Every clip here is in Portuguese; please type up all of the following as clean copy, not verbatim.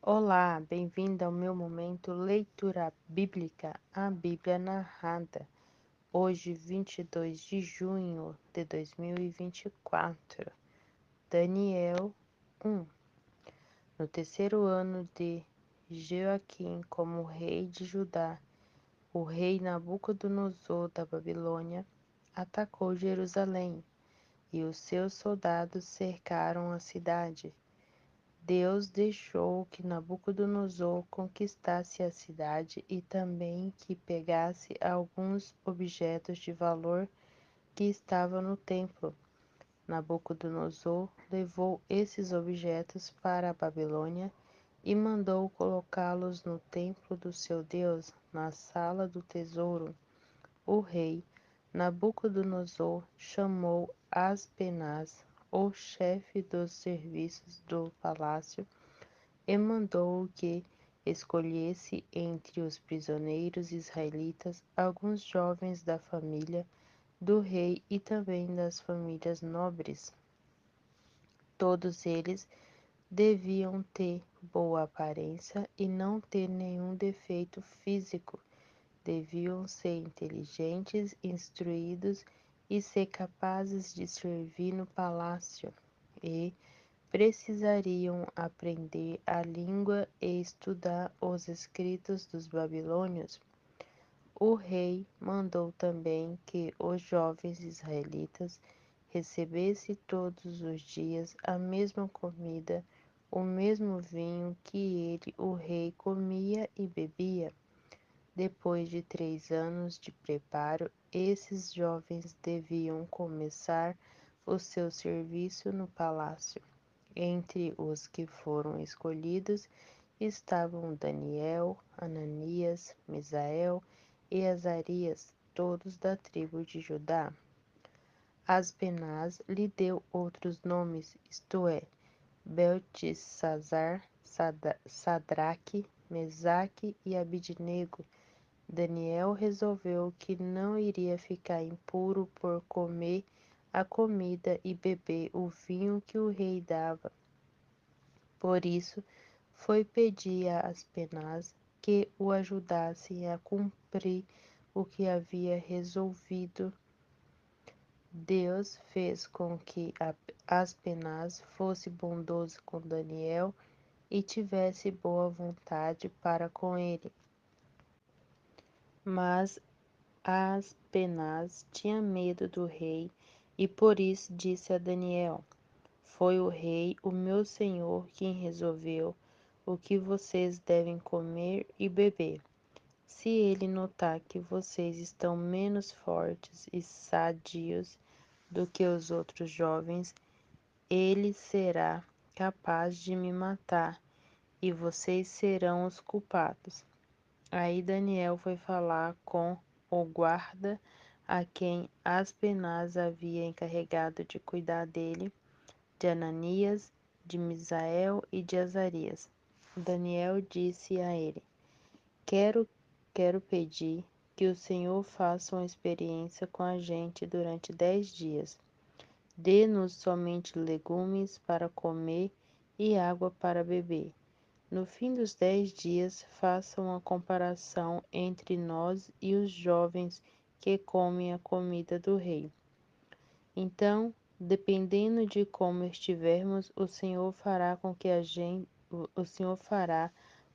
Olá, bem-vindo ao meu momento Leitura Bíblica, a Bíblia narrada. Hoje, 22 de junho de 2024, Daniel 1. No terceiro ano de Joaquim como rei de Judá, o rei Nabucodonosor da Babilônia atacou Jerusalém e os seus soldados cercaram a cidade. Deus deixou que Nabucodonosor conquistasse a cidade e também que pegasse alguns objetos de valor que estavam no templo. Nabucodonosor levou esses objetos para a Babilônia e mandou colocá-los no templo do seu Deus, na sala do tesouro. O rei Nabucodonosor chamou Aspenaz, o chefe dos serviços do palácio, e mandou que escolhesse entre os prisioneiros israelitas alguns jovens da família do rei e também das famílias nobres. Todos eles deviam ter boa aparência e não ter nenhum defeito físico. Deviam ser inteligentes, instruídos e ser capazes de servir no palácio. E precisariam aprender a língua e estudar os escritos dos babilônios. O rei mandou também que os jovens israelitas recebessem todos os dias a mesma comida, o mesmo vinho que ele, o rei, comia e bebia. Depois de 3 anos de preparo, esses jovens deviam começar o seu serviço no palácio. Entre os que foram escolhidos estavam Daniel, Ananias, Misael e Azarias, todos da tribo de Judá. Aspenaz lhe deu outros nomes, isto é, Beltesazar, Sadraque, Mesaque e Abidnego. Daniel resolveu que não iria ficar impuro por comer a comida e beber o vinho que o rei dava. Por isso, foi pedir a Aspenaz que o ajudasse a cumprir o que havia resolvido. Deus fez com que Aspenaz fosse bondoso com Daniel e tivesse boa vontade para com ele. Mas Aspenaz tinha medo do rei e por isso disse a Daniel: Foi o rei, o meu senhor, quem resolveu o que vocês devem comer e beber. Se ele notar que vocês estão menos fortes e sadios do que os outros jovens, ele será capaz de me matar e vocês serão os culpados. Aí Daniel foi falar com o guarda a quem Aspenaz havia encarregado de cuidar dele, de Ananias, de Misael e de Azarias. Daniel disse a ele: Quero, quero pedir que o Senhor faça uma experiência com a gente durante 10 dias. Dê-nos somente legumes para comer e água para beber. No fim dos 10 dias, faça uma comparação entre nós e os jovens que comem a comida do rei. Então, dependendo de como estivermos, o Senhor fará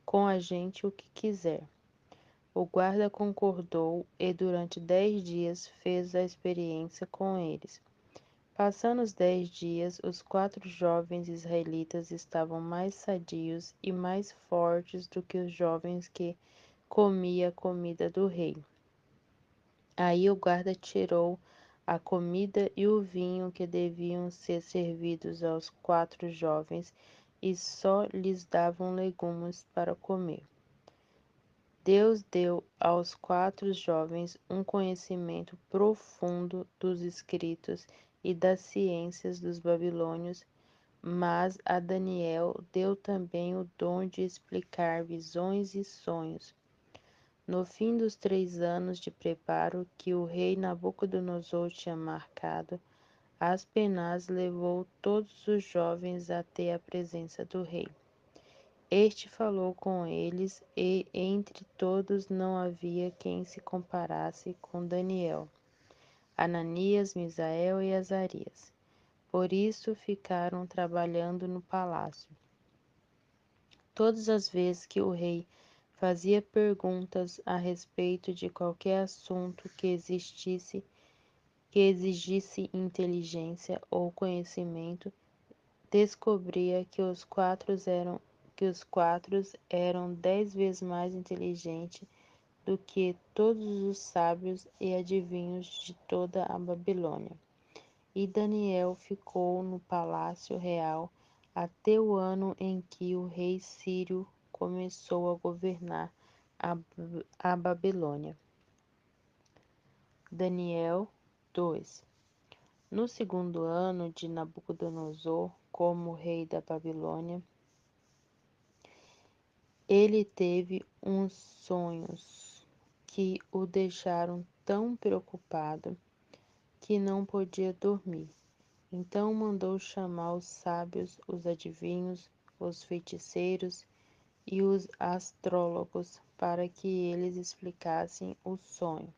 com a gente o que quiser. O guarda concordou e durante 10 dias fez a experiência com eles. Passando os 10 dias, os 4 jovens israelitas estavam mais sadios e mais fortes do que os jovens que comiam a comida do rei. Aí o guarda tirou a comida e o vinho que deviam ser servidos aos 4 jovens e só lhes davam legumes para comer. Deus deu aos 4 jovens um conhecimento profundo dos escritos e das ciências dos babilônios, mas a Daniel deu também o dom de explicar visões e sonhos. No fim dos 3 anos de preparo que o rei Nabucodonosor tinha marcado, Aspenaz levou todos os jovens até a presença do rei. Este falou com eles, e entre todos não havia quem se comparasse com Daniel, Ananias, Misael e Azarias. Por isso ficaram trabalhando no palácio. Todas as vezes que o rei fazia perguntas a respeito de qualquer assunto que exigisse inteligência ou conhecimento, descobria que os quatro eram 10 vezes mais inteligentes do que todos os sábios e adivinhos de toda a Babilônia. E Daniel ficou no palácio real até o ano em que o rei Sírio começou a governar a Babilônia. Daniel 2. No segundo ano de Nabucodonosor, como rei da Babilônia, ele teve uns sonhos que o deixaram tão preocupado que não podia dormir. Então mandou chamar os sábios, os adivinhos, os feiticeiros e os astrólogos para que eles explicassem o sonho.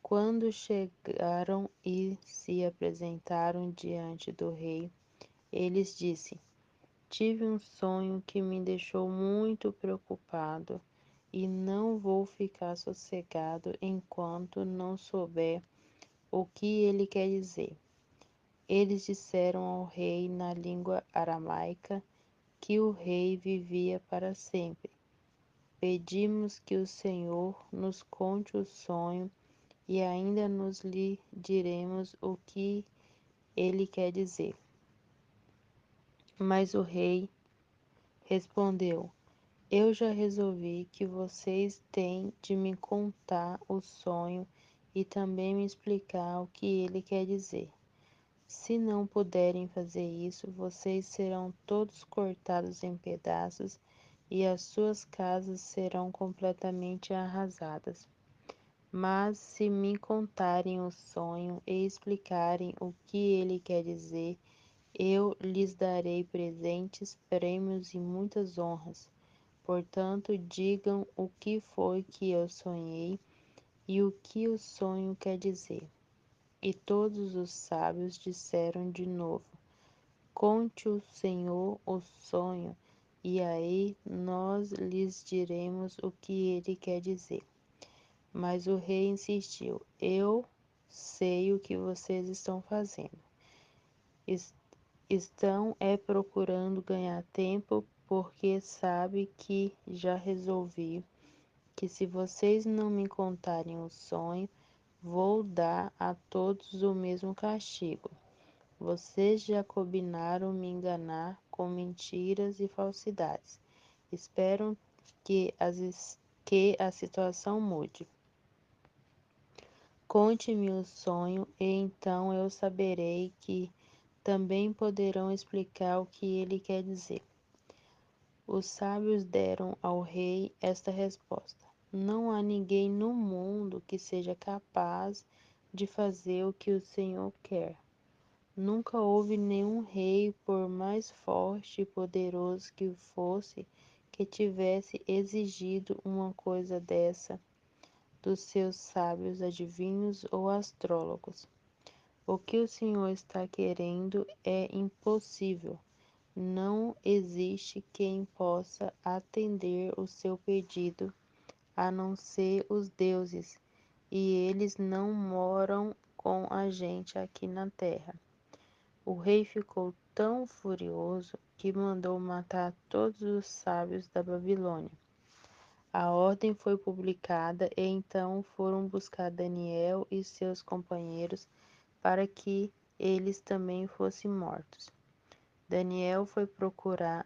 Quando chegaram e se apresentaram diante do rei, eles disse: Tive um sonho que me deixou muito preocupado e não vou ficar sossegado enquanto não souber o que ele quer dizer. Eles disseram ao rei na língua aramaica que o rei vivia para sempre. Pedimos que o Senhor nos conte o sonho e ainda nos lhe diremos o que ele quer dizer. Mas o rei respondeu: Eu já resolvi que vocês têm de me contar o sonho e também me explicar o que ele quer dizer. Se não puderem fazer isso, vocês serão todos cortados em pedaços e as suas casas serão completamente arrasadas. Mas se me contarem o sonho e explicarem o que ele quer dizer, eu lhes darei presentes, prêmios e muitas honras. Portanto, digam o que foi que eu sonhei e o que o sonho quer dizer. E todos os sábios disseram de novo: Conte o Senhor o sonho, e aí nós lhes diremos o que ele quer dizer. Mas o rei insistiu: Eu sei o que vocês estão fazendo. Estão procurando ganhar tempo, porque sabe que já resolvi que se vocês não me contarem o sonho, vou dar a todos o mesmo castigo. Vocês já combinaram me enganar com mentiras e falsidades. Espero que a situação mude. Conte-me o sonho, e então eu saberei que também poderão explicar o que ele quer dizer. Os sábios deram ao rei esta resposta: Não há ninguém no mundo que seja capaz de fazer o que o Senhor quer. Nunca houve nenhum rei, por mais forte e poderoso que fosse, que tivesse exigido uma coisa dessa dos seus sábios adivinhos ou astrólogos. O que o Senhor está querendo é impossível. Não existe quem possa atender o seu pedido, a não ser os deuses, e eles não moram com a gente aqui na terra. O rei ficou tão furioso que mandou matar todos os sábios da Babilônia. A ordem foi publicada e então foram buscar Daniel e seus companheiros para que eles também fossem mortos. Daniel foi procurar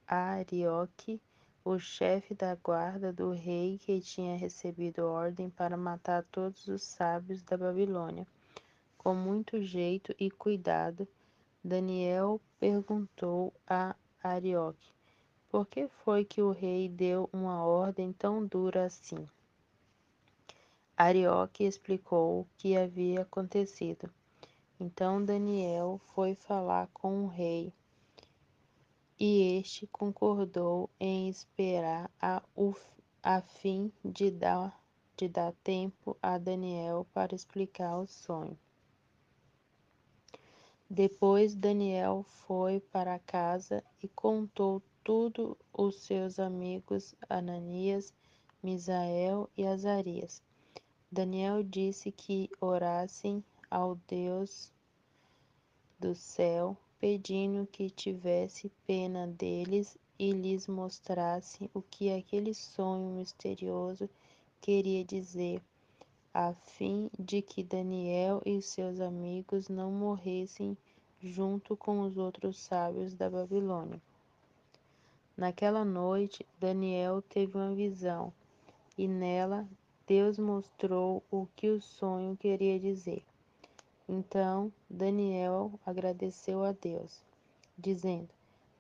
Arioque, o chefe da guarda do rei, que tinha recebido ordem para matar todos os sábios da Babilônia. Com muito jeito e cuidado, Daniel perguntou a Arioque: Por que foi que o rei deu uma ordem tão dura assim? Arioque explicou o que havia acontecido. Então Daniel foi falar com o rei E este concordou em esperar a fim de dar tempo a Daniel para explicar o sonho. Depois Daniel foi para casa e contou tudo aos seus amigos Ananias, Misael e Azarias. Daniel disse que orassem ao Deus do céu, pedindo que tivesse pena deles e lhes mostrasse o que aquele sonho misterioso queria dizer, a fim de que Daniel e seus amigos não morressem junto com os outros sábios da Babilônia. Naquela noite, Daniel teve uma visão, e nela Deus mostrou o que o sonho queria dizer. Então Daniel agradeceu a Deus, dizendo: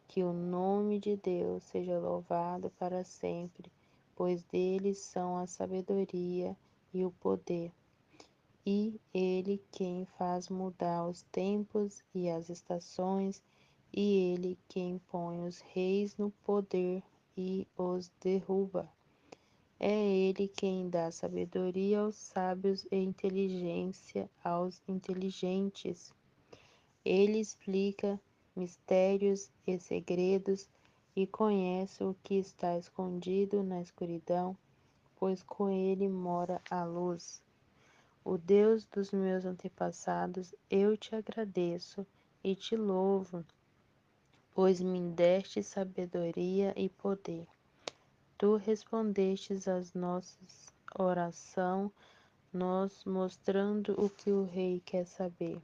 que o nome de Deus seja louvado para sempre, pois dele são a sabedoria e o poder. E ele quem faz mudar os tempos e as estações, e ele quem põe os reis no poder e os derruba. É ele quem dá sabedoria aos sábios e inteligência aos inteligentes. Ele explica mistérios e segredos e conhece o que está escondido na escuridão, pois com ele mora a luz. O Deus dos meus antepassados, eu te agradeço e te louvo, pois me deste sabedoria e poder. Tu respondestes às nossas oração, nos mostrando o que o rei quer saber.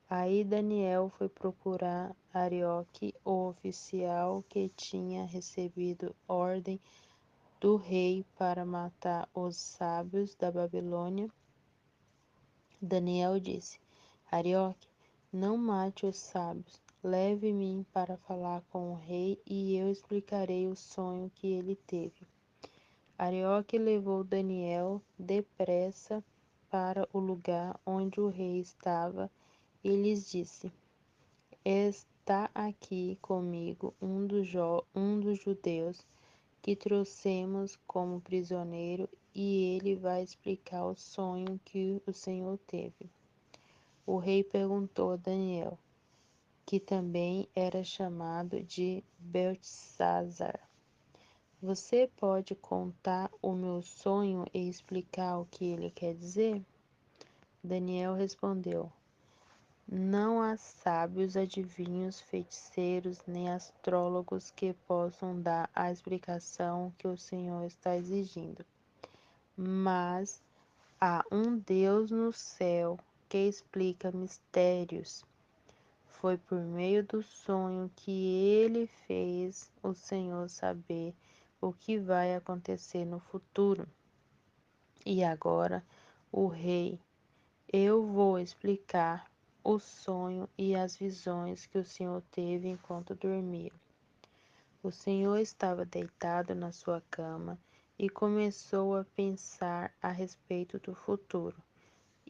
Aí Daniel foi procurar Arioque, o oficial que tinha recebido ordem do rei para matar os sábios da Babilônia. Daniel disse: Arioque, não mate os sábios, leve-me para falar com o rei e eu explicarei o sonho que ele teve. Arioque levou Daniel depressa para o lugar onde o rei estava e lhes disse: Está aqui comigo um dos judeus que trouxemos como prisioneiro e ele vai explicar o sonho que o Senhor teve. O rei perguntou a Daniel, que também era chamado de Beltesazar: Você pode contar o meu sonho e explicar o que ele quer dizer? Daniel respondeu: Não há sábios, adivinhos, feiticeiros, nem astrólogos que possam dar a explicação que o Senhor está exigindo. Mas há um Deus no céu que explica mistérios. Foi por meio do sonho que ele fez o Senhor saber o que vai acontecer no futuro. E agora, o rei, eu vou explicar o sonho e as visões que o Senhor teve enquanto dormia. O Senhor estava deitado na sua cama e começou a pensar a respeito do futuro.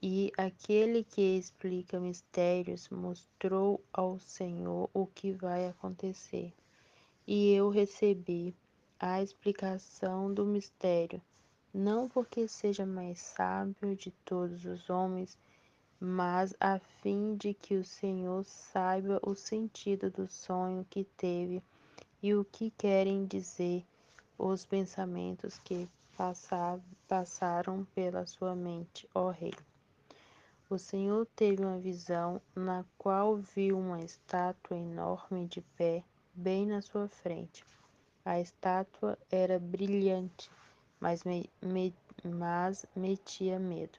E aquele que explica mistérios mostrou ao Senhor o que vai acontecer. E eu recebi a explicação do mistério, não porque seja mais sábio de todos os homens, mas a fim de que o Senhor saiba o sentido do sonho que teve e o que querem dizer os pensamentos que passaram pela sua mente, ó Rei. O Senhor teve uma visão na qual viu uma estátua enorme de pé, bem na sua frente. A estátua era brilhante, mas metia medo.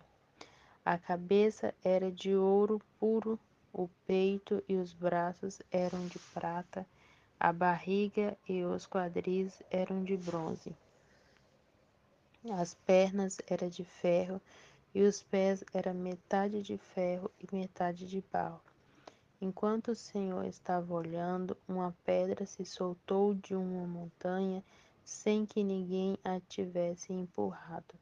A cabeça era de ouro puro, o peito e os braços eram de prata, a barriga e os quadris eram de bronze. As pernas eram de ferro e os pés eram metade de ferro e metade de barro. Enquanto o Senhor estava olhando, uma pedra se soltou de uma montanha sem que ninguém a tivesse empurrado.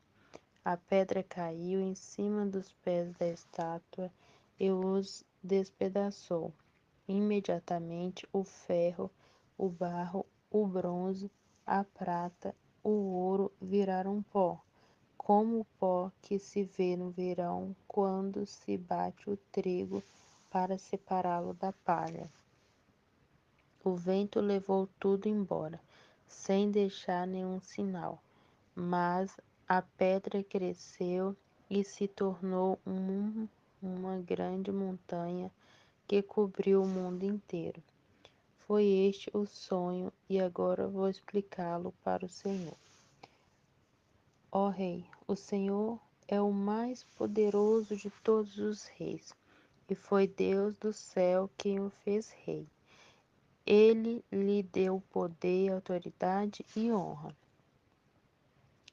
A pedra caiu em cima dos pés da estátua e os despedaçou. Imediatamente o ferro o barro, o bronze, a prata, o ouro viraram pó, como o pó que se vê no verão quando se bate o trigo para separá-lo da palha. O vento levou tudo embora, sem deixar nenhum sinal, mas a pedra cresceu e se tornou uma grande montanha que cobriu o mundo inteiro. Foi este o sonho, e agora vou explicá-lo para o Senhor. Ó Rei, o Senhor é o mais poderoso de todos os reis, e foi Deus do céu quem o fez rei. Ele lhe deu poder, autoridade e honra.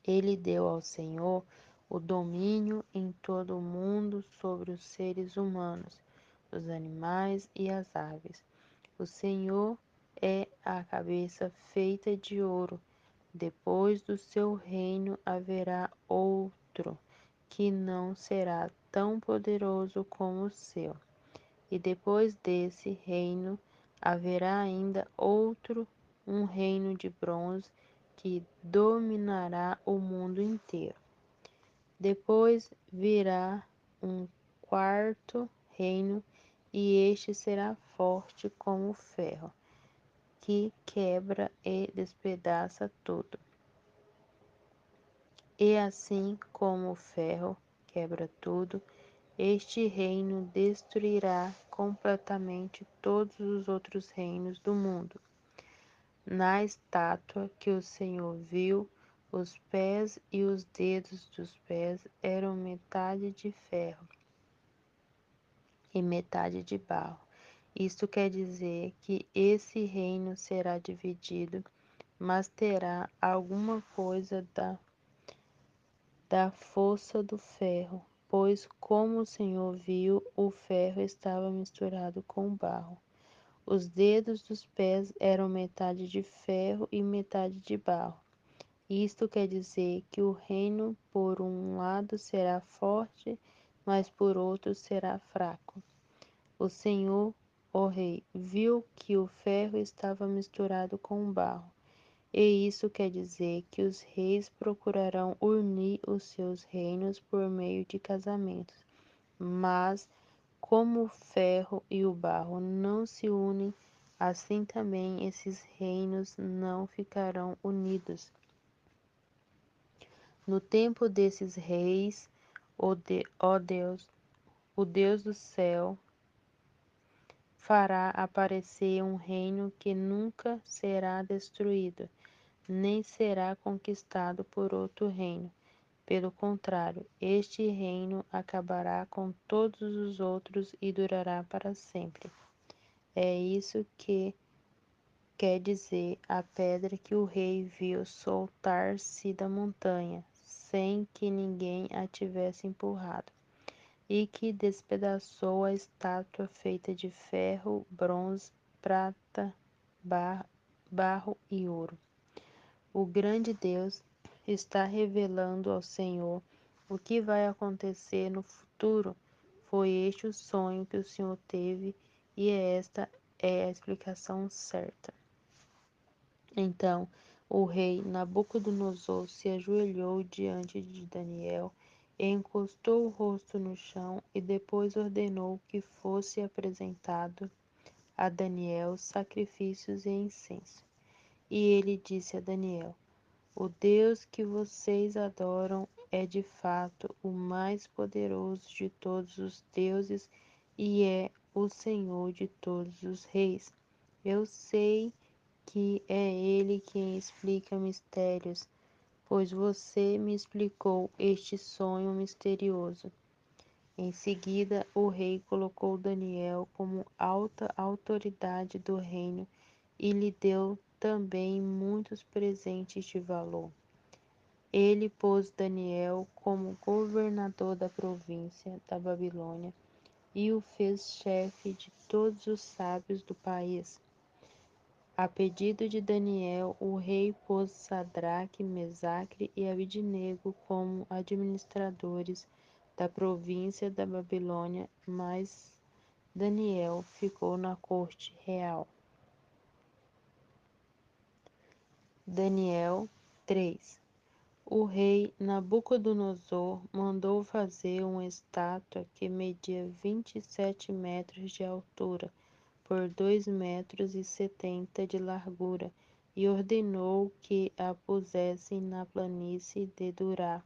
Ele deu ao Senhor o domínio em todo o mundo sobre os seres humanos, os animais e as aves. O Senhor é a cabeça feita de ouro. Depois do seu reino haverá outro, que não será tão poderoso como o seu. E depois desse reino haverá ainda outro, um reino de bronze, que dominará o mundo inteiro. Depois virá um quarto reino, e este será forte como o ferro, que quebra e despedaça tudo. E assim como o ferro quebra tudo, este reino destruirá completamente todos os outros reinos do mundo. Na estátua que o Senhor viu, os pés e os dedos dos pés eram metade de ferro e metade de barro. Isto quer dizer que esse reino será dividido, mas terá alguma coisa da força do ferro, pois, como o Senhor viu, o ferro estava misturado com o barro. Os dedos dos pés eram metade de ferro e metade de barro. Isto quer dizer que o reino, por um lado, será forte, mas por outro será fraco. O Senhor, ó Rei, viu que o ferro estava misturado com o barro. E isso quer dizer que os reis procurarão unir os seus reinos por meio de casamentos. Mas, como o ferro e o barro não se unem, assim também esses reinos não ficarão unidos. No tempo desses reis, ó Deus, o Deus do céu, fará aparecer um reino que nunca será destruído, nem será conquistado por outro reino. Pelo contrário, este reino acabará com todos os outros e durará para sempre. É isso que quer dizer a pedra que o rei viu soltar-se da montanha, sem que ninguém a tivesse empurrado, e que despedaçou a estátua feita de ferro, bronze, prata, barro e ouro. O grande Deus está revelando ao Senhor o que vai acontecer no futuro. Foi este o sonho que o Senhor teve, e esta é a explicação certa. Então o rei Nabucodonosor se ajoelhou diante de Daniel, encostou o rosto no chão e depois ordenou que fosse apresentado a Daniel sacrifícios e incenso. E ele disse a Daniel: o Deus que vocês adoram é de fato o mais poderoso de todos os deuses e é o Senhor de todos os reis. Eu sei que é Ele quem explica mistérios, pois você me explicou este sonho misterioso. Em seguida, o rei colocou Daniel como alta autoridade do reino e lhe deu também muitos presentes de valor. Ele pôs Daniel como governador da província da Babilônia e o fez chefe de todos os sábios do país. A pedido de Daniel, o rei pôs Sadraque, Mesaque e Abidnego como administradores da província da Babilônia, mas Daniel ficou na corte real. Daniel 3. O rei Nabucodonosor mandou fazer uma estátua que media 27 metros de altura por 2,70 metros de largura e ordenou que a pusessem na planície de Durá,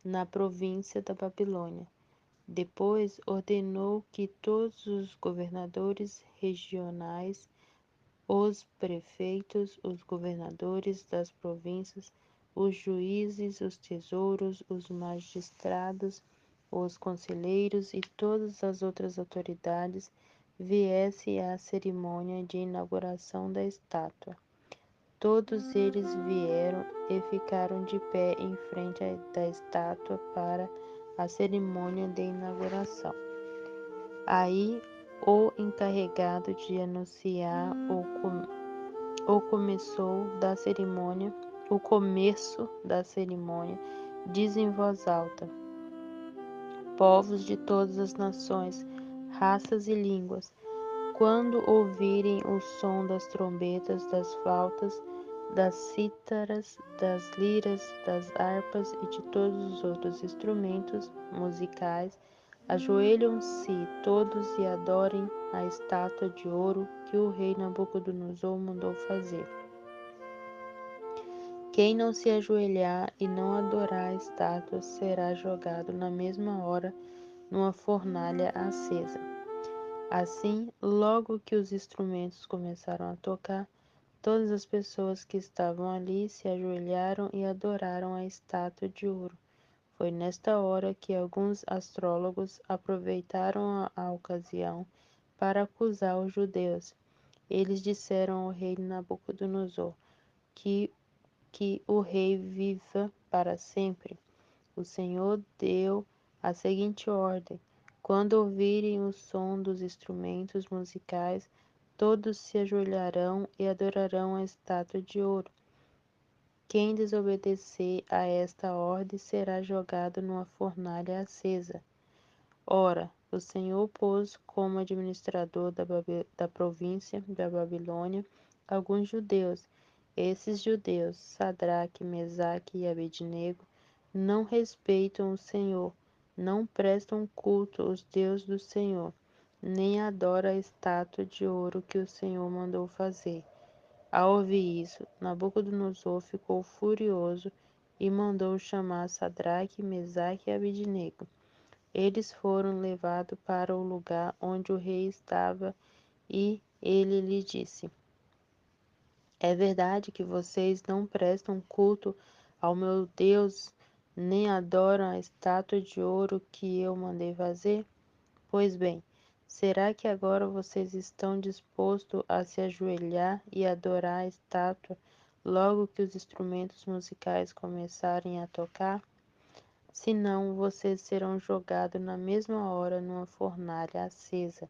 na província da Babilônia. Depois ordenou que todos os governadores regionais, os prefeitos, os governadores das províncias, os juízes, os tesouros, os magistrados, os conselheiros e todas as outras autoridades viessem à cerimônia de inauguração da estátua. Todos eles vieram e ficaram de pé em frente da estátua para a cerimônia de inauguração. Aí o encarregado de anunciar o começo da cerimônia diz em voz alta: povos de todas as nações, raças e línguas, quando ouvirem o som das trombetas, das flautas, das cítaras, das liras, das harpas e de todos os outros instrumentos musicais, ajoelham-se todos e adorem a estátua de ouro que o rei Nabucodonosor mandou fazer. Quem não se ajoelhar e não adorar a estátua será jogado na mesma hora numa fornalha acesa. Assim, logo que os instrumentos começaram a tocar, todas as pessoas que estavam ali se ajoelharam e adoraram a estátua de ouro. Foi nesta hora que alguns astrólogos aproveitaram a ocasião para acusar os judeus. Eles disseram ao rei Nabucodonosor que o rei viva para sempre. O Senhor deu a seguinte ordem: quando ouvirem o som dos instrumentos musicais, todos se ajoelharão e adorarão a estátua de ouro. Quem desobedecer a esta ordem será jogado numa fornalha acesa. Ora, o Senhor pôs como administrador da província da Babilônia alguns judeus. Esses judeus, Sadraque, Mesaque e Abednego, não respeitam o Senhor, não prestam culto aos deuses do Senhor, nem adoram a estátua de ouro que o Senhor mandou fazer. Ao ouvir isso, Nabucodonosor ficou furioso e mandou chamar Sadraque, Mesaque e Abednego. Eles foram levados para o lugar onde o rei estava e ele lhe disse: é verdade que vocês não prestam culto ao meu Deus, nem adoram a estátua de ouro que eu mandei fazer? Pois bem, será que agora vocês estão dispostos a se ajoelhar e adorar a estátua logo que os instrumentos musicais começarem a tocar? Senão, vocês serão jogados na mesma hora numa fornalha acesa.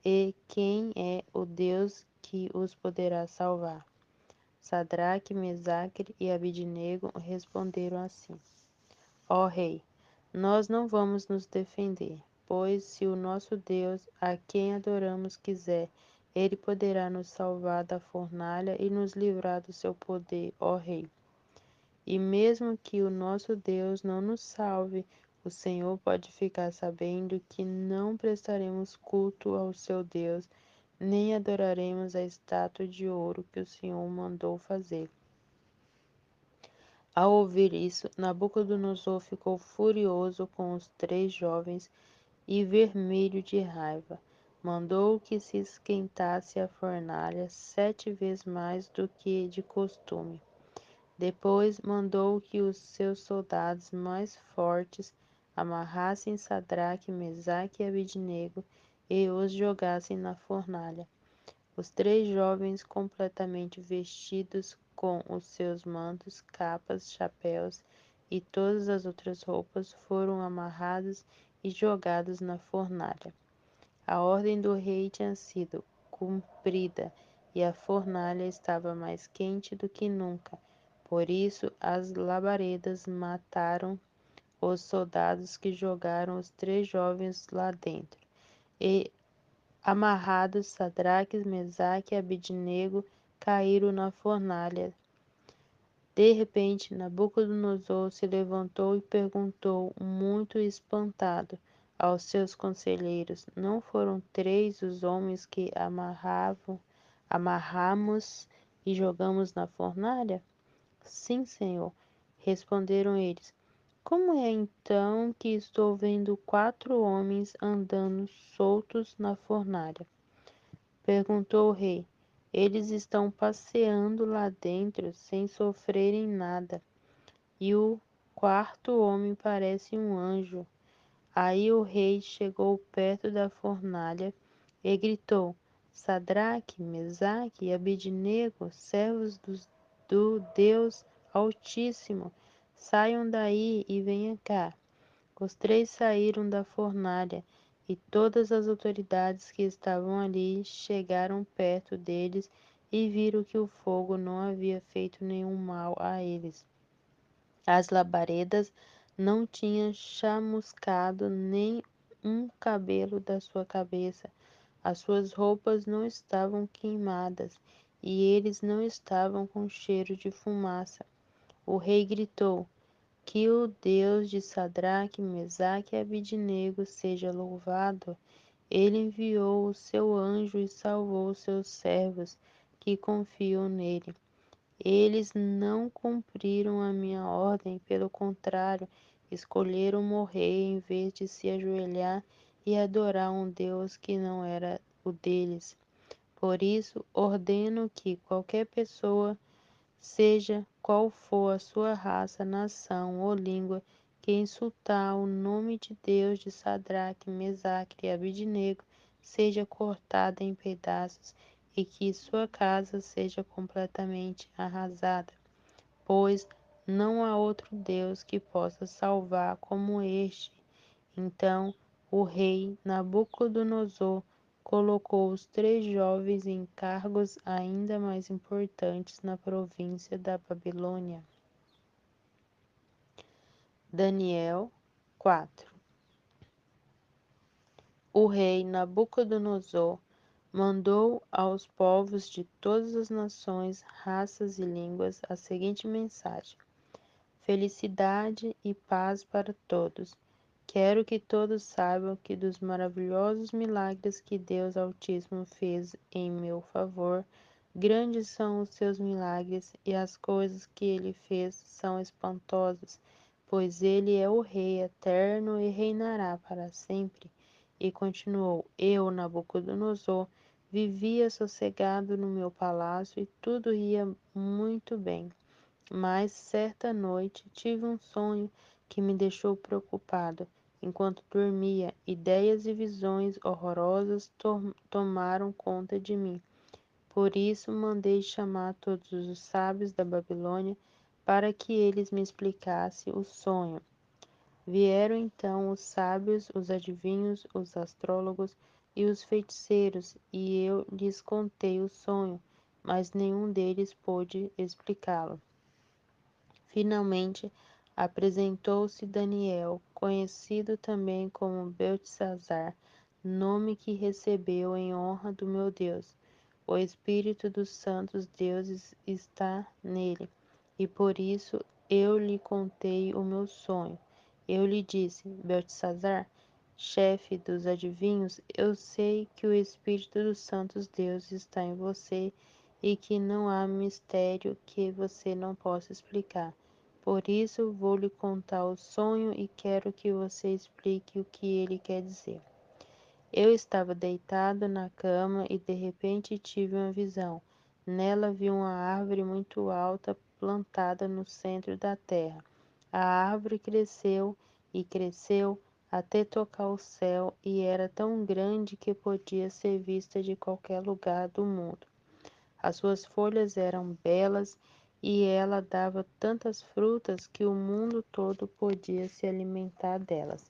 E quem é o Deus que os poderá salvar? Sadraque, Mesaque e Abednego responderam assim: ó rei, nós não vamos nos defender, pois se o nosso Deus, a quem adoramos, quiser, ele poderá nos salvar da fornalha e nos livrar do seu poder, ó rei. E mesmo que o nosso Deus não nos salve, o Senhor pode ficar sabendo que não prestaremos culto ao seu Deus, nem adoraremos a estátua de ouro que o Senhor mandou fazer. Ao ouvir isso, Nabucodonosor ficou furioso com os 3 jovens e vermelho de raiva. Mandou que se esquentasse a fornalha 7 vezes mais do que de costume. Depois mandou que os seus soldados mais fortes amarrassem Sadraque, Mesaque e Abednego e os jogassem na fornalha. Os 3 jovens, completamente vestidos com os seus mantos, capas, chapéus e todas as outras roupas, foram amarrados e jogados na fornalha. A ordem do rei tinha sido cumprida e a fornalha estava mais quente do que nunca. Por isso, as labaredas mataram os soldados que jogaram os 3 jovens lá dentro. E amarrados, Sadraque, Mesaque e Abednego caíram na fornalha. De repente, Nabucodonosor se levantou e perguntou, muito espantado, aos seus conselheiros: Não foram 3 os homens que amarramos e jogamos na fornalha? Sim, senhor, responderam eles. Como é então que estou vendo 4 homens andando soltos na fornalha? Perguntou o rei. Eles estão passeando lá dentro sem sofrerem nada. E o quarto homem parece um anjo. Aí o rei chegou perto da fornalha e gritou: Sadraque, Mesaque e Abednego, servos do Deus Altíssimo, saiam daí e venham cá. Os 3 saíram da fornalha, e todas as autoridades que estavam ali chegaram perto deles e viram que o fogo não havia feito nenhum mal a eles. As labaredas não tinham chamuscado nem um cabelo da sua cabeça, as suas roupas não estavam queimadas, e eles não estavam com cheiro de fumaça. O rei gritou: Que o Deus de Sadraque, Mesaque e Abednego seja louvado. Ele enviou o seu anjo e salvou seus servos que confiam nele. Eles não cumpriram a minha ordem, pelo contrário, escolheram morrer em vez de se ajoelhar e adorar um Deus que não era o deles. Por isso, ordeno que qualquer pessoa, seja qual for a sua raça, nação ou língua, que insultar o nome de Deus de Sadraque, Mesaque e Abednego, seja cortada em pedaços e que sua casa seja completamente arrasada, pois não há outro Deus que possa salvar como este. Então o rei Nabucodonosor colocou os 3 jovens em cargos ainda mais importantes na província da Babilônia. Daniel 4. O rei Nabucodonosor mandou aos povos de todas as nações, raças e línguas a seguinte mensagem: Felicidade e paz para todos. Quero que todos saibam que dos maravilhosos milagres que Deus Altíssimo fez em meu favor, grandes são os seus milagres e as coisas que ele fez são espantosas, pois ele é o Rei eterno e reinará para sempre. E continuou: Eu, Nabucodonosor, vivia sossegado no meu palácio e tudo ia muito bem. Mas certa noite tive um sonho que me deixou preocupado. Enquanto dormia, ideias e visões horrorosas tomaram conta de mim. Por isso mandei chamar todos os sábios da Babilônia para que eles me explicassem o sonho. Vieram então os sábios, os adivinhos, os astrólogos e os feiticeiros, e eu lhes contei o sonho, mas nenhum deles pôde explicá-lo. Finalmente, apresentou-se Daniel, conhecido também como Beltesazar, nome que recebeu em honra do meu Deus. O Espírito dos santos deuses está nele, e por isso eu lhe contei o meu sonho. Eu lhe disse: Beltesazar, chefe dos adivinhos, eu sei que o Espírito dos santos deuses está em você e que não há mistério que você não possa explicar. Por isso vou lhe contar o sonho e quero que você explique o que ele quer dizer. Eu estava deitado na cama e de repente tive uma visão. Nela vi uma árvore muito alta plantada no centro da terra. A árvore cresceu e cresceu até tocar o céu e era tão grande que podia ser vista de qualquer lugar do mundo. As suas folhas eram belas e ela dava tantas frutas que o mundo todo podia se alimentar delas.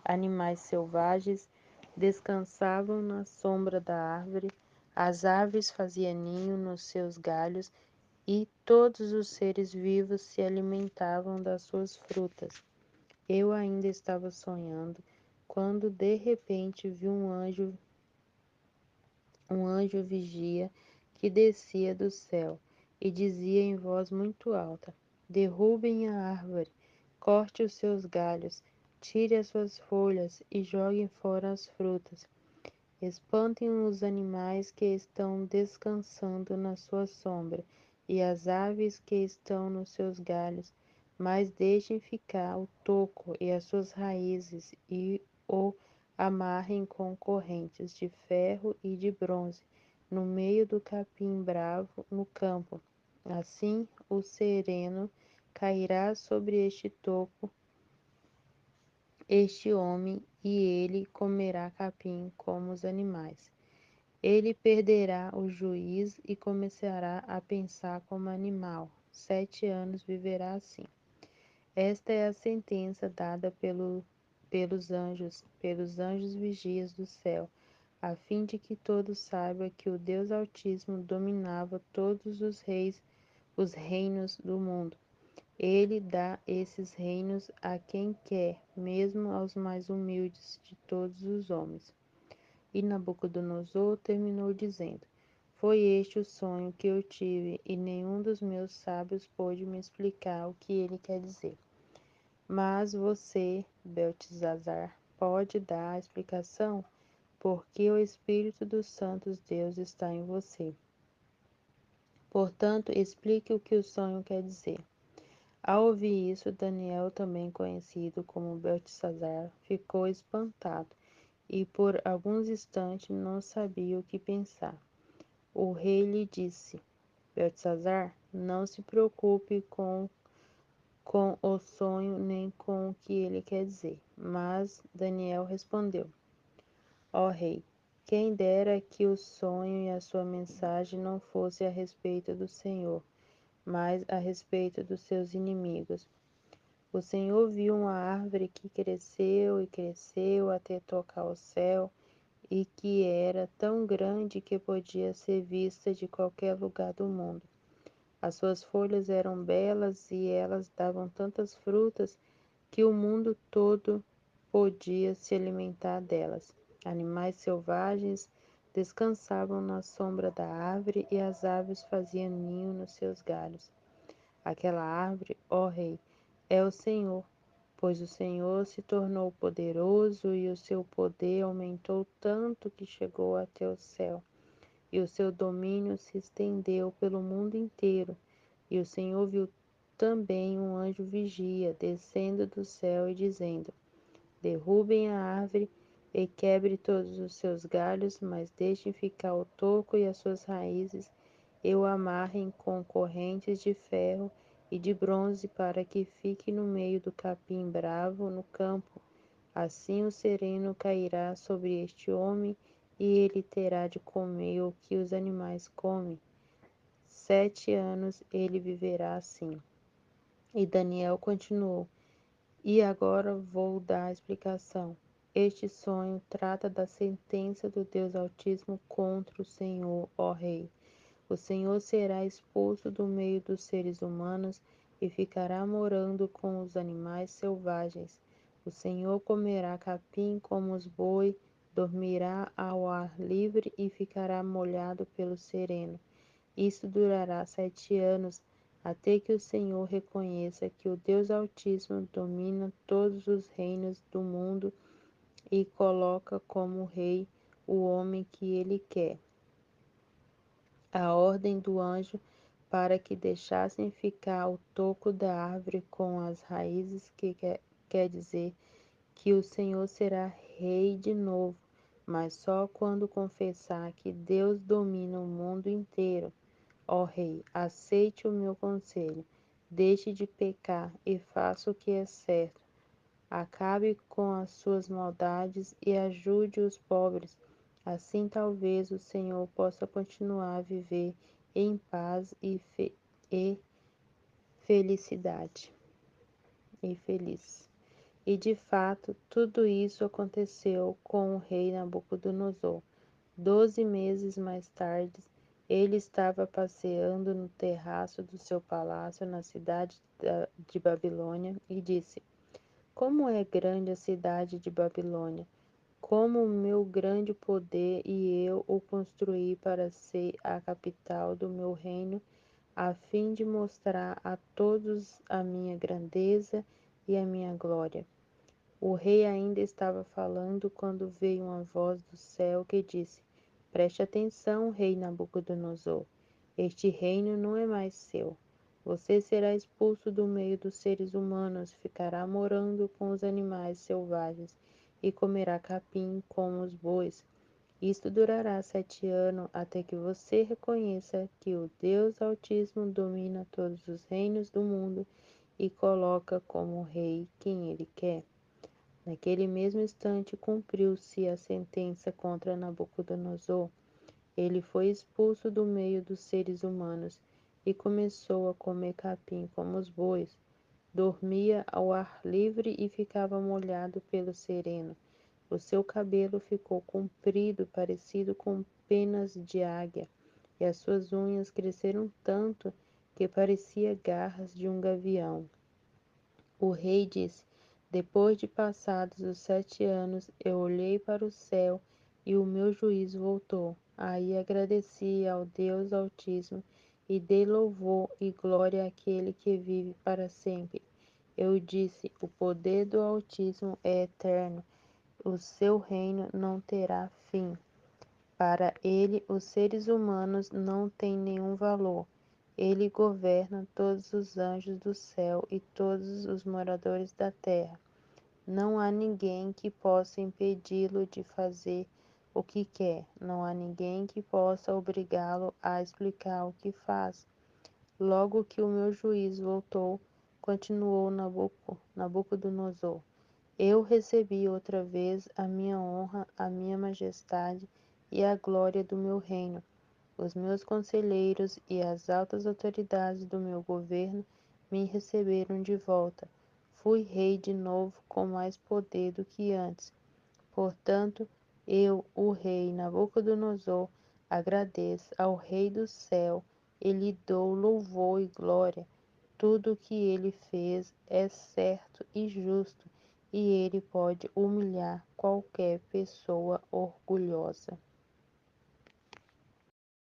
Animais selvagens descansavam na sombra da árvore, as aves faziam ninho nos seus galhos e todos os seres vivos se alimentavam das suas frutas. Eu ainda estava sonhando quando de repente vi um anjo vigia que descia do céu. e dizia em voz muito alta: derrubem a árvore, corte os seus galhos, tire as suas folhas e joguem fora as frutas. Espantem os animais que estão descansando na sua sombra e as aves que estão nos seus galhos, mas deixem ficar o toco e as suas raízes e o amarrem com correntes de ferro e de bronze no meio do capim bravo no campo. Assim o sereno cairá sobre este toco, este homem, e ele comerá capim como os animais. Ele perderá o juízo e começará a pensar como animal. 7 anos viverá assim. Esta é a sentença dada pelos anjos vigias do céu, a fim de que todos saibam que o Deus Altíssimo dominava todos os reinos do mundo. Ele dá esses reinos a quem quer, mesmo aos mais humildes de todos os homens. E Nabucodonosor terminou dizendo: foi este o sonho que eu tive, e nenhum dos meus sábios pôde me explicar o que ele quer dizer. Mas você, Beltesazar, pode dar a explicação, porque o Espírito dos Santos Deus está em você. Portanto, explique o que o sonho quer dizer. Ao ouvir isso, Daniel, também conhecido como Beltesazar, ficou espantado e por alguns instantes não sabia o que pensar. O rei lhe disse: Beltesazar, não se preocupe com o sonho nem com o que ele quer dizer. Mas Daniel respondeu: ó rei, quem dera que o sonho e a sua mensagem não fosse a respeito do Senhor, mas a respeito dos seus inimigos. O Senhor viu uma árvore que cresceu e cresceu até tocar o céu e que era tão grande que podia ser vista de qualquer lugar do mundo. As suas folhas eram belas e elas davam tantas frutas que o mundo todo podia se alimentar delas. Animais selvagens descansavam na sombra da árvore e as aves faziam ninho nos seus galhos. Aquela árvore, ó rei, é o Senhor, pois o Senhor se tornou poderoso e o seu poder aumentou tanto que chegou até o céu, e o seu domínio se estendeu pelo mundo inteiro. E o Senhor viu também um anjo vigia descendo do céu e dizendo: derrubem a árvore e quebre todos os seus galhos, mas deixem ficar o toco e as suas raízes, e o amarrem com correntes de ferro e de bronze para que fique no meio do capim bravo no campo. Assim o sereno cairá sobre este homem, e ele terá de comer o que os animais comem. 7 anos ele viverá assim. E Daniel continuou: e agora vou dar a explicação. Este sonho trata da sentença do Deus Altíssimo contra o Senhor, ó Rei. O Senhor será expulso do meio dos seres humanos e ficará morando com os animais selvagens. O Senhor comerá capim como os bois, dormirá ao ar livre e ficará molhado pelo sereno. Isso durará 7 anos, até que o Senhor reconheça que o Deus Altíssimo domina todos os reinos do mundo e coloca como rei o homem que ele quer. A ordem do anjo para que deixassem ficar o toco da árvore com as raízes, que quer dizer que o Senhor será rei de novo, mas só quando confessar que Deus domina o mundo inteiro. Ó rei, aceite o meu conselho, deixe de pecar e faça o que é certo. Acabe com as suas maldades e ajude os pobres. Assim talvez o Senhor possa continuar a viver em paz e felicidade e feliz. E de fato, tudo isso aconteceu com o rei Nabucodonosor. 12 meses mais tarde, ele estava passeando no terraço do seu palácio na cidade de Babilônia e disse: como é grande a cidade de Babilônia! Como o meu grande poder e eu o construí para ser a capital do meu reino, a fim de mostrar a todos a minha grandeza e a minha glória. O rei ainda estava falando quando veio uma voz do céu que disse: Preste atenção, rei Nabucodonosor. Este reino não é mais seu. Você será expulso do meio dos seres humanos, ficará morando com os animais selvagens e comerá capim como os bois. Isto durará 7 anos, até que você reconheça que o Deus Altíssimo domina todos os reinos do mundo e coloca como rei quem ele quer. Naquele mesmo instante cumpriu-se a sentença contra Nabucodonosor. Ele foi expulso do meio dos seres humanos e começou a comer capim como os bois. Dormia ao ar livre e ficava molhado pelo sereno. O seu cabelo ficou comprido, parecido com penas de águia, e as suas unhas cresceram tanto que parecia garras de um gavião. O rei disse: Depois de passados os 7 anos, eu olhei para o céu e o meu juízo voltou. Aí agradeci ao Deus Altíssimo e dei louvor e glória àquele que vive para sempre. Eu disse: O poder do Altíssimo é eterno, o seu reino não terá fim. Para ele, os seres humanos não têm nenhum valor. Ele governa todos os anjos do céu e todos os moradores da terra. Não há ninguém que possa impedi-lo de fazer o que quer. Não há ninguém que possa obrigá-lo a explicar o que faz. Logo que o meu juízo voltou, continuou Nabucodonosor, eu recebi outra vez a minha honra, a minha majestade e a glória do meu reino. Os meus conselheiros e as altas autoridades do meu governo me receberam de volta. Fui rei de novo com mais poder do que antes. Portanto, eu, o rei Nabucodonosor, agradeço ao Rei do céu e lhe dou louvor e glória. Tudo o que ele fez é certo e justo, e ele pode humilhar qualquer pessoa orgulhosa.